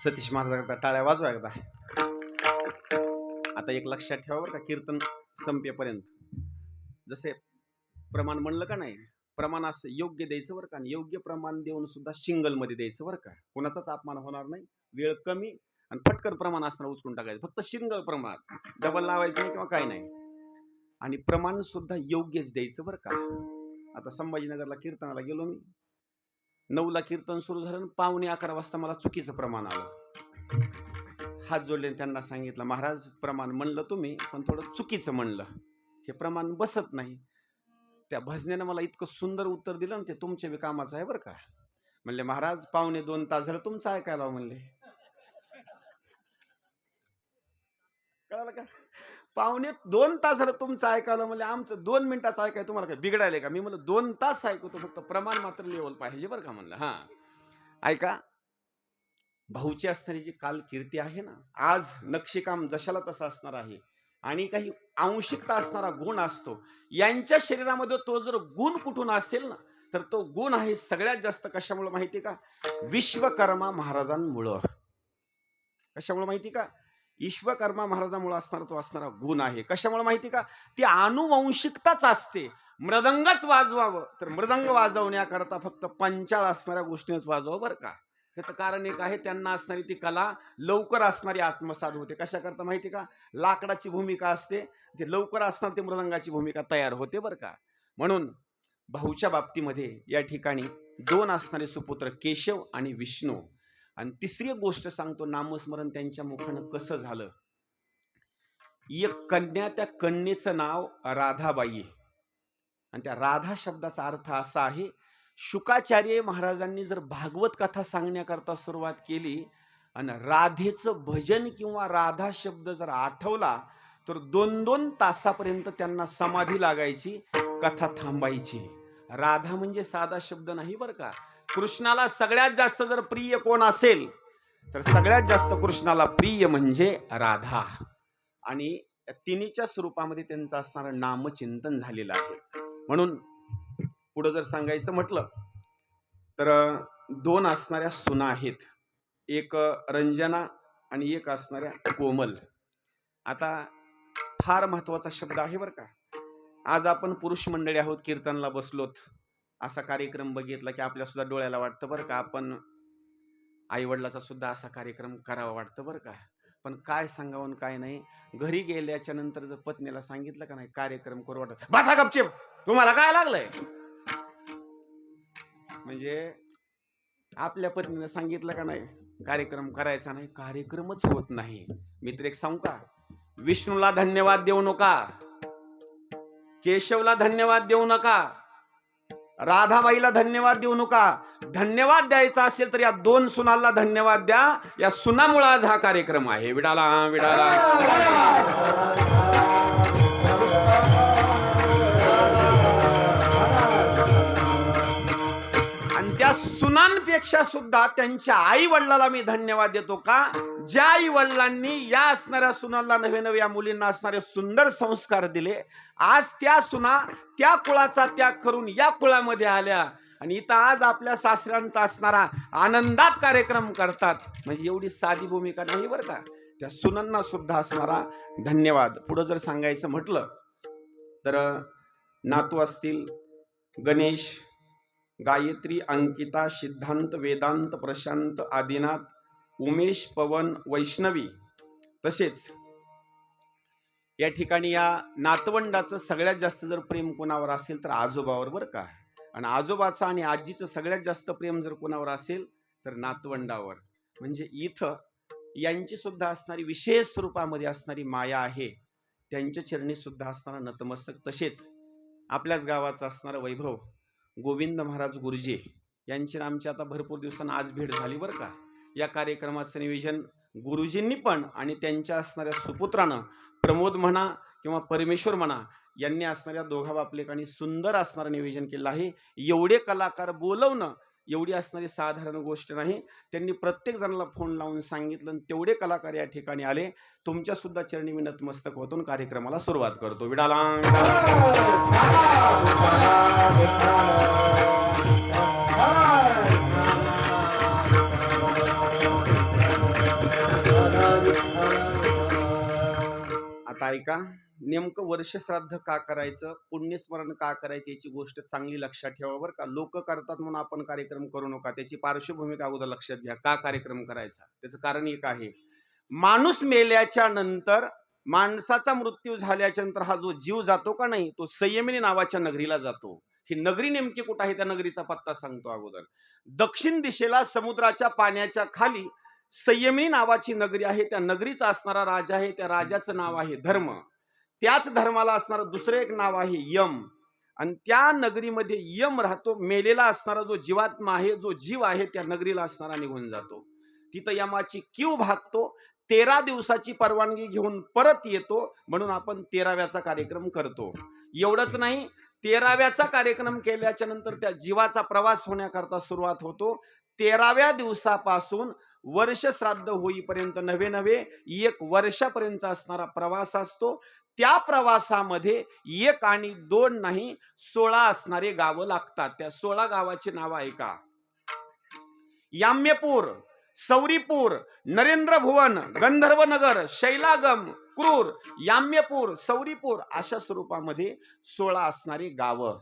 सतीश महाराज टाळ्या वाजवा एकदा. आता एक लक्षात ठेवा बरं का, कीर्तन संपेपर्यंत जसे प्रमाण म्हणलं का नाही, प्रमाण असं योग्य द्यायचं बरं का. आणि योग्य प्रमाण देऊन सुद्धा सिंगल मध्ये द्यायचं बरं का. कोणाचाच अपमान होणार नाही. वेळ कमी आणि फटकर प्रमाण असणार, उचलून टाकायचं. फक्त सिंगल प्रमाण, डबल लावायचं नाही किंवा काही नाही. आणि प्रमाण सुद्धा योग्यच द्यायचं बरं का. आता संभाजीनगरला कीर्तनाला गेलो मी, 9ला कीर्तन सुरू झालं, 11:15 वाजता मला चुकीचं प्रमाण आलं. हात जोडले त्यांना सांगितलं, महाराज प्रमाण म्हणलं तुम्ही, पण थोडं चुकीचं म्हणलं, हे प्रमाण बसत नाही. त्या भजनेनं मला इतकं सुंदर उत्तर दिलं ना, ते तुमच्या बी कामाचं आहे बरं का. म्हणले महाराज 1.25-2 तास झालं तुमचं ऐकायला म्हणले. कळालं का? पावणे 2 तास झालं तुमचं ऐकायला, म्हणजे आमचं 2 मिनिटाचं ऐकाय तुम्हाला काय बिघडायलंय का? मी म्हणलं 2 तास ऐकतो, फक्त प्रमाण मात्र लेवल पाहिजे बरं का म्हणलं. ऐका, भाऊची असणारी जी कालकीर्ती आहे ना, आज नक्षीकाम जशाला तसं असणार आहे आणि काही आंशिकता असणारा गुण असतो. यांच्या शरीरामध्ये तो जर गुण कुठून असेल ना, तर तो गुण आहे सगळ्यात जास्त कशामुळे माहिती का? विश्वकर्मा महाराजांमुळं. कशामुळे माहिती का? विश्वकर्मा महाराजांमुळे असणारा तो असणारा गुण आहे. कशामुळे माहिती का? ती आनुवंशिकताच असते. मृदंगच वाजवावं तर मृदंग वाजवण्याकरता फक्त पंचाळ असणाऱ्या गोष्टीच वाजवावं बरं का. त्याचं कारण एक आहे, त्यांना असणारी ती कला लवकर असणारी आत्मसात होते. कशा करता माहिती का? लाकडाची भूमिका असते, ते लवकर असणार ते मृदंगाची भूमिका तयार होते बरं का. म्हणून भाऊच्या बाबतीमध्ये या ठिकाणी 2 असणारे सुपुत्र केशव आणि विष्णू. आणि तिसरी एक गोष्ट सांगतो, नामस्मरण त्यांच्या मुखानं कसं झालं. एक कन्या, त्या कन्येचं नाव राधाबाई आहे. आणि त्या राधा शब्दाचा अर्थ असा आहे, शुकाचार्य महाराजांनी जर भागवत कथा सांगण्याकरता सुरुवात केली आणि राधेचं भजन किंवा राधा शब्द जर आठवला तर 2-2 तासापर्यंत त्यांना समाधी लागायची, कथा थांबायची. राधा म्हणजे साधा शब्द नाही बरं का. कृष्णाला सगळ्यात जास्त जर प्रिय कोण असेल तर सगळ्यात जास्त कृष्णाला प्रिय म्हणजे राधा. आणि तिन्हीच्या स्वरूपामध्ये त्यांचं असणारं नामचिंतन झालेलं आहे. म्हणून पुढे जर सांगायचं म्हटलं तर 2 असणाऱ्या सुना आहेत, एक रंजना आणि एक असणाऱ्या कोमल. आता फार महत्वाचा शब्द आहे बरं का. आज आपण पुरुष मंडळी आहोत, कीर्तनला बसलोत, असा कार्यक्रम बघितला की आपल्या सुद्धा डोळ्याला वाटतं बरं का, आपण आई वडिलाचा सुद्धा असा कार्यक्रम करावा वाटतं बरं का. पण काय सांगावं काय नाही, घरी गेल्याच्या नंतर जर पत्नीला सांगितलं का नाही कार्यक्रम करू वाटत, बसा गपचिप, तुम्हाला काय लागलंय. म्हणजे आपल्या पत्नीने सांगितलं का नाही कार्यक्रम करायचा नाही, कार्यक्रमच होत नाही. मी तर एक सांगू का, विष्णूला धन्यवाद देऊ नका, केशवला धन्यवाद देऊ नका, राधाबाईला धन्यवाद देऊ नका. धन्यवाद द्यायचा असेल तर या 2 सुनांना धन्यवाद द्या. या सुनामुळे आज हा कार्यक्रम आहे. विडाला विडाला. आणि त्या सुनांपेक्षा सुद्धा त्यांच्या आई वडिलाला मी धन्यवाद देतो का, ज्या आई वडिलांनी या असणाऱ्या सुनांना, नवे नवे या मुलींना असणारे सुंदर संस्कार दिले. आज त्या सुना त्या कुळाचा त्याग करून या कुळामध्ये आल्या आणि इथं आज आपल्या सासऱ्यांचा असणारा आनंदात कार्यक्रम करतात. म्हणजे एवढी साधी भूमिका नाही बरं का. त्या सुनांना सुद्धा असणारा धन्यवाद. पुढे जर सांगायचं म्हटलं तर नातू असतील गणेश, गायत्री, अंकिता, सिद्धांत, वेदांत, प्रशांत, आदिनाथ, उमेश, पवन, वैष्णवी. तसेच या ठिकाणी या नातवंडाचं सगळ्यात जास्त जर प्रेम कोणावर असेल तर आजोबावर बरं का. आणि आजोबाचं आणि आजीचं सगळ्यात जास्त प्रेम जर कोणावर असेल तर नातवंडावर. म्हणजे इथं यांची सुद्धा असणारी विशेष स्वरूपामध्ये असणारी माया आहे, त्यांच्या चरणी सुद्धा असणारा नतमस्तक. तसेच आपल्याच गावाचं असणारं वैभव गोविंद महाराज गुरुजी यांची आमची आता भरपूर दिवसांना आज भेट झाली बरं का. या कार्यक्रमाचं नियोजन गुरुजींनी पण आणि त्यांच्या असणाऱ्या सुपुत्रानं प्रमोद म्हणा किंवा परमेश्वर म्हणा यांनी असणाऱ्या दोघा बापलेकांनी सुंदर असणारं नियोजन केलं आहे. एवढे कलाकार बोलवणं एवढी असणारी साधारण गोष्ट नाही. त्यांनी प्रत्येक जणाला फोन लावून सांगितलं आणि तेवढे कलाकार या ठिकाणी आले. तुमच्या सुद्धा चरणी मी नतमस्तक होतून कार्यक्रमाला सुरुवात करतो. विडाला आता ऐका, नेमकं वर्ष श्राद्ध का करायचं, पुण्यस्मरण का करायचं याची गोष्ट चांगली लक्षात ठेवा बरं का. लोक करतात म्हणून आपण कार्यक्रम करू नका. त्याची पार्श्वभूमी अगोदर लक्षात घ्या, का कार्यक्रम करायचा. त्याचं कारण एक आहे, माणूस मेल्याच्या नंतर, माणसाचा मृत्यू झाल्याच्या नंतर हा जो जीव जातो का नाही, तो संयमिनी नावाच्या नगरीला जातो. ही नगरी नेमकी कुठं आहे त्या नगरीचा पत्ता सांगतो अगोदर. दक्षिण दिशेला समुद्राच्या पाण्याच्या खाली संयमिनी नावाची नगरी आहे. त्या नगरीचा असणारा राजा आहे, त्या राजाचं नाव आहे धर्म. त्याच धर्माला असणारं दुसरं एक नाव आहे यम. आणि त्या नगरीमध्ये यम राहतो. मेलेला असणारा जो जीवात्मा आहे, जो जीव आहे, त्या नगरीला असणारा निघून जातो. तिथं यमाची कीव भागतो. 13 दिवसाची परवानगी घेऊन परत येतो, म्हणून आपण 13व्याचा कार्यक्रम करतो. एवढंच नाही, 13व्याचा कार्यक्रम केल्याच्या नंतर त्या जीवाचा प्रवास होण्याकरता सुरुवात होतो. 13व्या दिवसापासून वर्ष श्राद्ध होईपर्यंत नवे 1 वर्षापर्यंत असणारा प्रवास असतो. त्या प्रवासामध्ये 1 आणि 2 नाही, 16 असणारे गावं लागतात. त्या 16 गावाची नावं ऐका. याम्यपूर, सौरीपूर, नरेंद्र भुवन, गंधर्वनगर, शैलागम, क्रूर, याम्यपूर, सौरीपूर अशा स्वरूपामध्ये 16 असणारी गावं.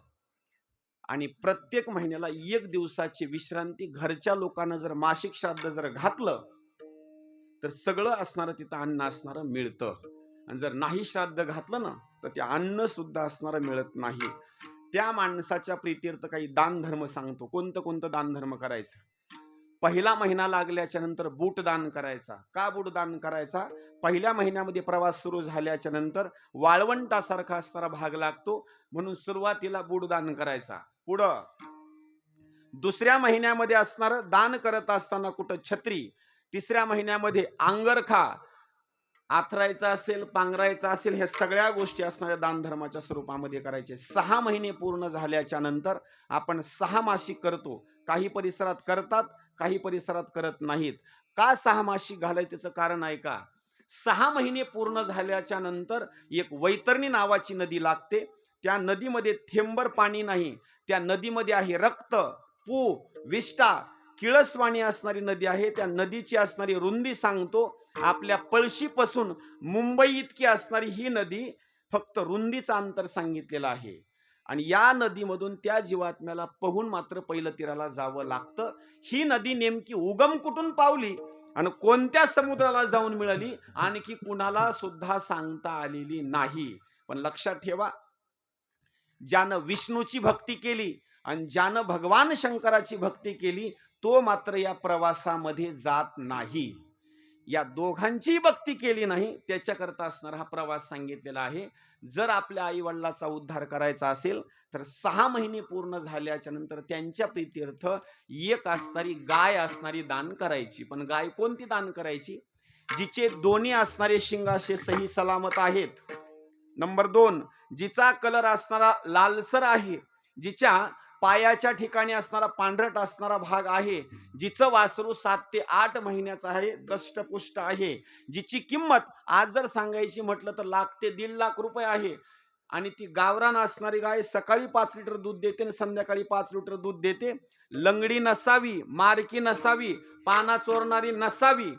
आणि प्रत्येक महिन्याला 1 दिवसाची विश्रांती. घरच्या लोकांना जर मासिक श्राद्ध जर घातलं तर सगळं असणारं तिथं अन्न असणारं मिळतं. आणि जर नाही श्राद्ध घातलं ना तर ते अन्न सुद्धा असणारं मिळत नाही. त्या माणसाच्या प्रीत्यर्थ काही दान धर्म सांगतो. कोणतं दान धर्म करायचं? पहिला महिना लागल्याच्या नंतर बूट दान करायचा. का बूट दान करायचा? पहिल्या महिन्यामध्ये प्रवास सुरू झाल्याच्या नंतर वाळवंटासारखा असणारा भाग लागतो, म्हणून सुरुवातीला बूट दान करायचा. पुढं दुसऱ्या महिन्यामध्ये असणार दान करत असताना कुठं छत्री, तिसऱ्या महिन्यामध्ये अंगरखा, आथरायचा असेल, पांघरायचा असेल, हे सगळ्या गोष्टी असणाऱ्या दान धर्माच्या स्वरूपामध्ये करायचे. 6 महिने पूर्ण झाल्याच्या नंतर आपण 6 मासिक करतो. काही परिसरात करतात, काही परिसरात करत नाहीत. का 6 मासिक घालायचं? त्याचं कारण आहे का? 6 महिने पूर्ण झाल्याच्या नंतर एक वैतरणी नावाची नदी लागते. त्या नदीमध्ये थेंबर पाणी नाही. त्या नदीमध्ये आहे रक्त, पू, विष्ठा, किळसवाणी असणारी नदी आहे. त्या नदीची असणारी रुंदी सांगतो, आपल्या पळशीपासून मुंबई इतकी असणारी ही नदी, फक्त रुंदीचं अंतर सांगितलेलं आहे. आणि या नदीमधून त्या जीवात्म्याला पोहून मात्र पहिलं तीराला जावं लागतं. ही नदी नेमकी उगम कुठून पावली आणि कोणत्या समुद्राला जाऊन मिळाली आणखी कुणाला सुद्धा सांगता आलेली नाही. पण लक्षात ठेवा, ज्यानं विष्णूची भक्ती केली आणि ज्यानं भगवान शंकराची भक्ती केली तो मात्र या प्रवासामध्ये जात नाही. या दोघांची भक्ती केली नाही त्याच्याकरता असणारा हा प्रवास सांगितलेला आहे. जर आपल्या आई वडिलाचा उद्धार करायचा असेल तर 6 महिने पूर्ण झाल्याच्या नंतर त्यांच्या प्रीत्यर्थ 1 असणारी गाय असणारी दान करायची. पण गाय कोणती दान करायची? जिचे दोन्ही असणारे शिंग असे सही सलामत आहेत. नंबर 2, जिचा कलर असणारा लालसर आहे, जिच्या पायाच्या ठिकाणी असणारा पांढरट असणारा भाग आहे, जिचं वासरू 7 ते 8 महिन्याचं आहे, दष्टपुष्ट आहे, जिची किंमत आज जर सांगायची म्हटलं तर लाख ते 1.5 लाख रुपये आहे. आणि ती गावरान असणारी गाय सकाळी 5 लिटर दूध देते आणि संध्याकाळी 5 लिटर दूध देते. लंगडी नसावी, मारकी नसावी, पाना चोरणारी नसावी,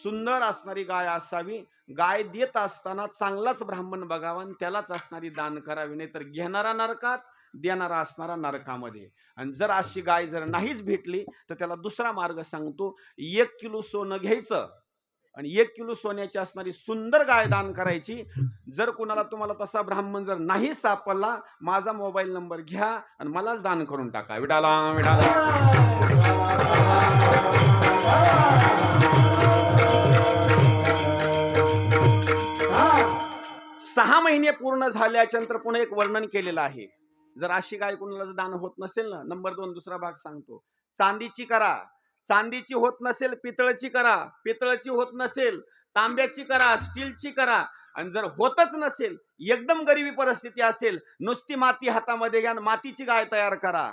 सुंदर असणारी गाय असावी. गाय देत असताना चांगलाच ब्राह्मण बघावा आणि त्यालाच असणारी दान करावी, नाही तर घेणारा नरकात, देणारा असणारा नरकामध्ये. आणि जर अशी गाय जर नाहीच भेटली तर त्याला दुसरा मार्ग सांगतो. 1 किलो सोनं घ्यायचं आणि 1 किलो सोन्याची असणारी सुंदर गाय दान करायची. जर कुणाला तुम्हाला तसा ब्राह्मण जर नाही सापडला, माझा मोबाईल नंबर घ्या आणि मलाच दान करून टाका. विडाला विडाला. 6 महिने पूर्ण झाल्याच्या नंतर पुन्हा एक वर्णन केलेलं आहे. जर अशी गाय कुणाला दान होत नसेल ना, नंबर 2 दुसरा भाग सांगतो. चांदीची करा, चांदीची होत नसेल पितळची करा, पितळची होत नसेल तांब्याची करा, स्टीलची करा. आणि जर होतच नसेल, एकदम गरिबी परिस्थिती असेल, नुसती माती हातामध्ये घ्या, मातीची गाय तयार करा,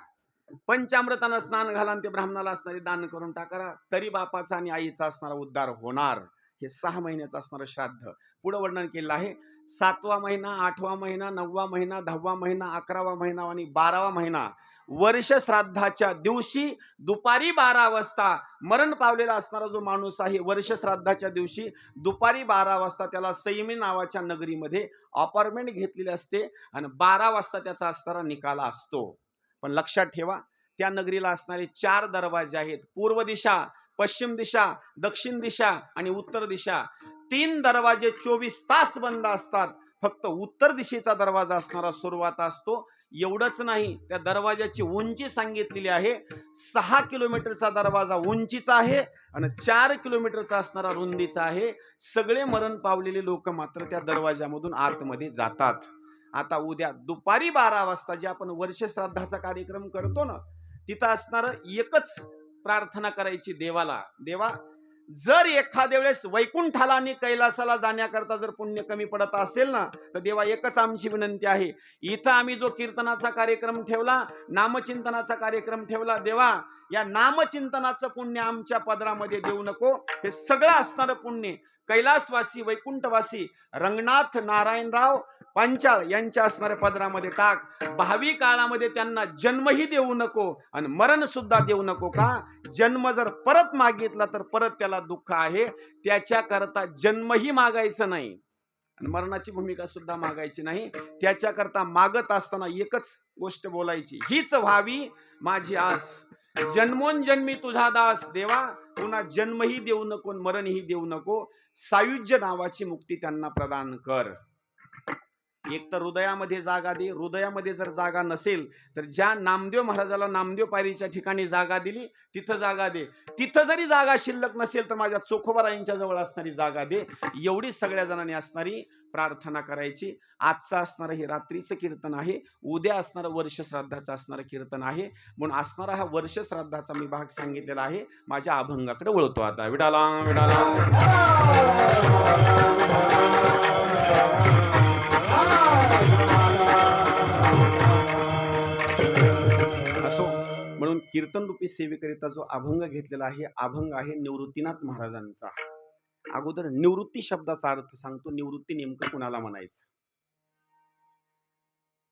पंचामृतानं स्नान घाला आणि ते ब्राह्मणाला असणारे दान करून टाका, तरी बापाचा आणि आईचा असणारा उद्धार होणार. हे 6 महिन्याचं असणारं श्राद्ध पुढे वर्णन केलेलं आहे. 7वा महिना, 8वा महिना, 9वा महिना, 10वा महिना, 11वा महिना आणि 12वा महिना वर्ष श्राद्धाच्या दिवशी दुपारी 12 वाजता मरण पावलेला असणारा जो माणूस आहे, वर्ष श्राद्धाच्या दिवशी दुपारी 12 वाजता त्याला सैमी नावाच्या नगरीमध्ये अपार्टमेंट घेतलेली असते आणि 12 वाजता त्याचा असणारा निकाल असतो. पण लक्षात ठेवा, त्या नगरीला असणारे 4 दरवाजे आहेत. पूर्व दिशा, पश्चिम दिशा, दक्षिण दिशा आणि उत्तर दिशा. 3 दरवाजे 24 तास बंद असतात. फक्त उत्तर दिशेचा दरवाजा असणारा सुरुवात असतो. एवढंच नाही, त्या दरवाजाची उंची सांगितलेली आहे. 6 किलोमीटरचा दरवाजा उंचीचा आहे आणि 4 किलोमीटरचा असणारा रुंदीचा आहे. सगळे मरण पावलेले लोक मात्र त्या दरवाजामधून आतमध्ये जातात. आता उद्या दुपारी 12 वाजता जे आपण वर्ष श्राद्धाचा कार्यक्रम करतो ना, तिथं असणार एकच प्रार्थना करायची देवाला. देवा, जर एखाद्या वेळेस वैकुंठाला आणि कैलासाला जाण्याकरता जर पुण्य कमी पडत असेल ना, तर देवा एकच आमची विनंती आहे, इथं आम्ही जो कीर्तनाचा कार्यक्रम ठेवला, नामचिंतनाचा कार्यक्रम ठेवला, देवा या नामचिंतनाचं पुण्य आमच्या पदरामध्ये देऊ नको. हे सगळं असणारं पुण्य कैलासवासी वैकुंठवासी रंगनाथ नारायणराव पांचाळ यांच्या असणाऱ्या पदरामध्ये टाक. भावी काळामध्ये त्यांना जन्मही देऊ नको आणि मरण सुद्धा देऊ नको. का जन्म जर परत मागितला तर परत त्याला दुःख आहे, त्याच्याकरता जन्मही मागायचं नाही आणि मरणाची भूमिका सुद्धा मागायची नाही. त्याच्याकरता मागत असताना एकच गोष्ट बोलायची, हीच व्हावी माझी आस, जन्मोनजन्मी तुझा दास देवा, पुन्हा जन्मही देऊ नको मरणही देऊ नको. सायुज्य नावाची मुक्ती त्यांना प्रदान कर. एक तर हृदयामध्ये जागा दे. हृदयामध्ये जर जागा नसेल तर ज्या नामदेव महाराजाला नामदेव पायरीच्या ठिकाणी जागा दिली तिथं जागा दे. तिथं जरी जागा शिल्लक नसेल तर माझ्या चोखोबारायांच्या जवळ असणारी जागा दे. एवढी सगळ्या जणांनी असणारी प्रार्थना करायची. आजचं असणारं हे रात्रीचं कीर्तन आहे, उद्या असणारं वर्ष श्राद्धाचं असणारं कीर्तन आहे. म्हणून असणारा हा वर्ष श्राद्धाचा मी भाग सांगितलेला आहे. माझ्या अभंगाकडे वळतो आता. विडाला विडाला असो. म्हणून कीर्तन रूपी सेवेकरिता जो अभंग घेतलेला आहे, अभंग आहे निवृत्तीनाथ महाराजांचा. अगोदर निवृत्ती शब्दाचा अर्थ सांगतो. निवृत्ती नेमकं कुणाला म्हणायचं?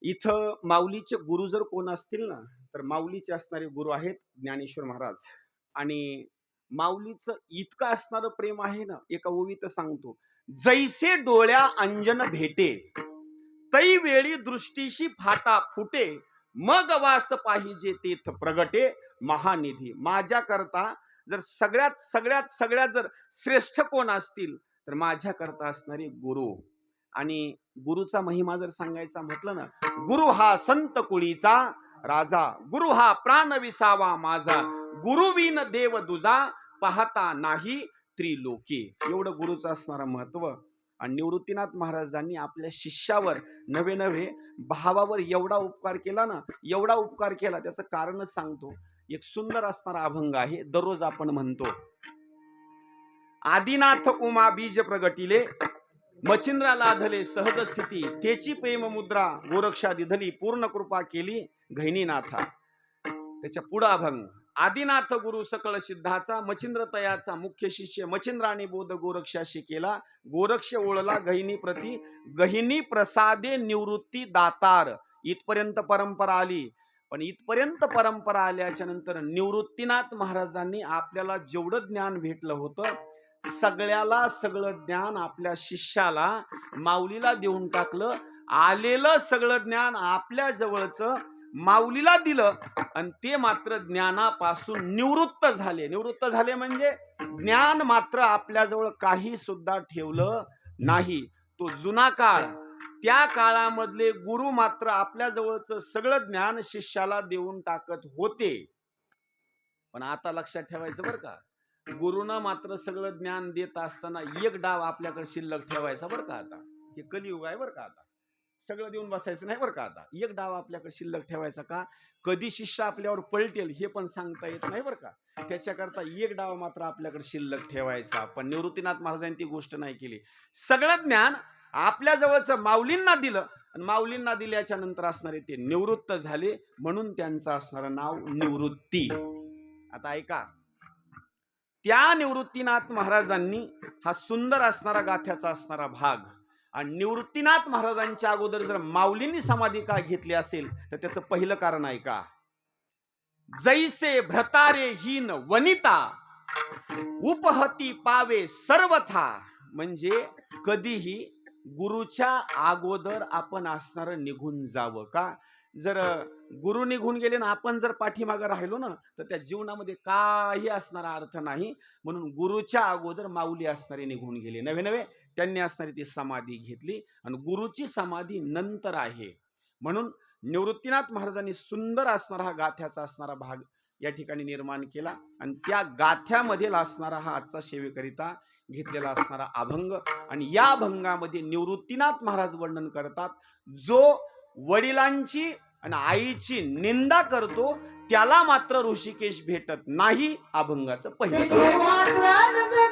इथं माऊलीचे गुरु जर कोण असतील ना, तर माऊलीचे असणारे गुरु आहेत ज्ञानेश्वर महाराज. आणि माऊलीचं इतकं असणारं प्रेम आहे ना, एका ओवीत सांगतो, जैसे डोळ्या अंजन भेटे तै वेळी दृष्टीशी फाटा फुटे, मग वास पाहिजे तेथ प्रगटे महानिधी. माझ्या करता जर सगळ्यात जर श्रेष्ठ कोण असतील तर माझ्या करता असणारे गुरु. आणि गुरुचा महिमा जर सांगायचा म्हटलं ना, गुरु हा संत कुळीचा राजा, गुरु हा प्राण विसावा माझा, गुरुविन देव दुजा पाहता नाही त्रिलोकी. एवढं गुरुचं असणारं महत्व. आणि निवृत्तीनाथ महाराजांनी आपल्या शिष्यावर नवे भावावर एवढा उपकार केला ना, एवढा उपकार केला, त्याचं कारणच सांगतो. एक सुंदर असणारा अभंग आहे, दररोज आपण म्हणतो. आदिनाथ उमा बीज प्रगटिले, मच्छिंद्रा लाधले सहज स्थिती, तेची प्रेम मुद्रा गोरक्षा दिधली, पूर्ण कृपा केली घैनीनाथा. त्याच्या पुढे अभंग, आदिनाथ गुरु सकळ सिद्धाचा, मच्छिंद्र तयाचा मुख्य शिष्य, मच्छिंद्राने बोध गोरक्षाशी केला, गोरक्ष ओळला गहिनी प्रती, गहिनी प्रसादे निवृत्ती दातार. इथपर्यंत परंपरा आली. पण इथपर्यंत परंपरा आल्याच्या नंतर निवृत्तीनाथ महाराजांनी आपल्याला जेवढं ज्ञान भेटलं होतं, सगळ्याला सगळं ज्ञान आपल्या शिष्याला माऊलीला देऊन टाकलं. आलेलं सगळं ज्ञान आपल्या जवळचं माऊलीला दिलं आणि ते मात्र ज्ञानापासून निवृत्त झाले. निवृत्त झाले म्हणजे ज्ञान मात्र आपल्याजवळ काही सुद्धा ठेवलं नाही. तो जुना काळ, त्या काळामधले गुरु मात्र आपल्या जवळचं सगळं ज्ञान शिष्याला देऊन टाकत होते. पण आता लक्षात ठेवायचं बरं का, गुरुनं मात्र सगळं ज्ञान देत असताना एक डाव आपल्याकडे शिल्लक ठेवायचा बरं का. आता हे कलियुग आहे बरं का. आता सगळं देऊन बसायचं नाही बरं का. आता एक डाव आपल्याकडे शिल्लक ठेवायचा. का कधी शिष्य आपल्यावर पलटेल हे पण सांगता येत नाही बरं का. त्याच्याकरता एक डाव मात्र आपल्याकडे शिल्लक ठेवायचा. पण निवृत्तीनाथ महाराजांनी ती गोष्ट नाही केली. सगळं ज्ञान आपल्या जवळचं माऊलींना दिलं आणि माऊलींना दिल्याच्या नंतर असणारे ते निवृत्त झाले, म्हणून त्यांचं असणारं नाव निवृत्ती. आता ऐका, त्या निवृत्तीनाथ महाराजांनी हा सुंदर असणारा गाथ्याचा असणारा भाग, आणि निवृत्तीनाथ महाराजांच्या अगोदर जर माऊलींनी समाधी का घेतली असेल तर त्याचं पहिलं कारण आहे का, जैसे भ्रतारे हीन वनिता उपहती पावे सर्वथा. म्हणजे कधीही गुरुच्या अगोदर आपण असणार निघून जावं. का जर गुरु निघून गेले ना, आपण जर पाठीमागे राहिलो ना, तर त्या जीवनामध्ये काही असणारा अर्थ नाही. म्हणून गुरुच्या अगोदर माऊली असणारे निघून गेले. नवे त्यांनी असणारी ती समाधी घेतली आणि गुरुची समाधी नंतर आहे. म्हणून निवृत्तीनाथ महाराजांनी सुंदर असणारा हा गाथ्याचा असणारा भाग या ठिकाणी निर्माण केला आणि त्या गाथ्यामध्ये असणारा हा आजचा सेवेकरिता घेतलेला असणारा अभंग. आणि या अभंगामध्ये निवृत्तीनाथ महाराज वर्णन करतात, जो वडिलांची आणि आईची निंदा करतो त्याला मात्र ऋषिकेश भेटत नाही. अभंगाचं पहिलं खोटे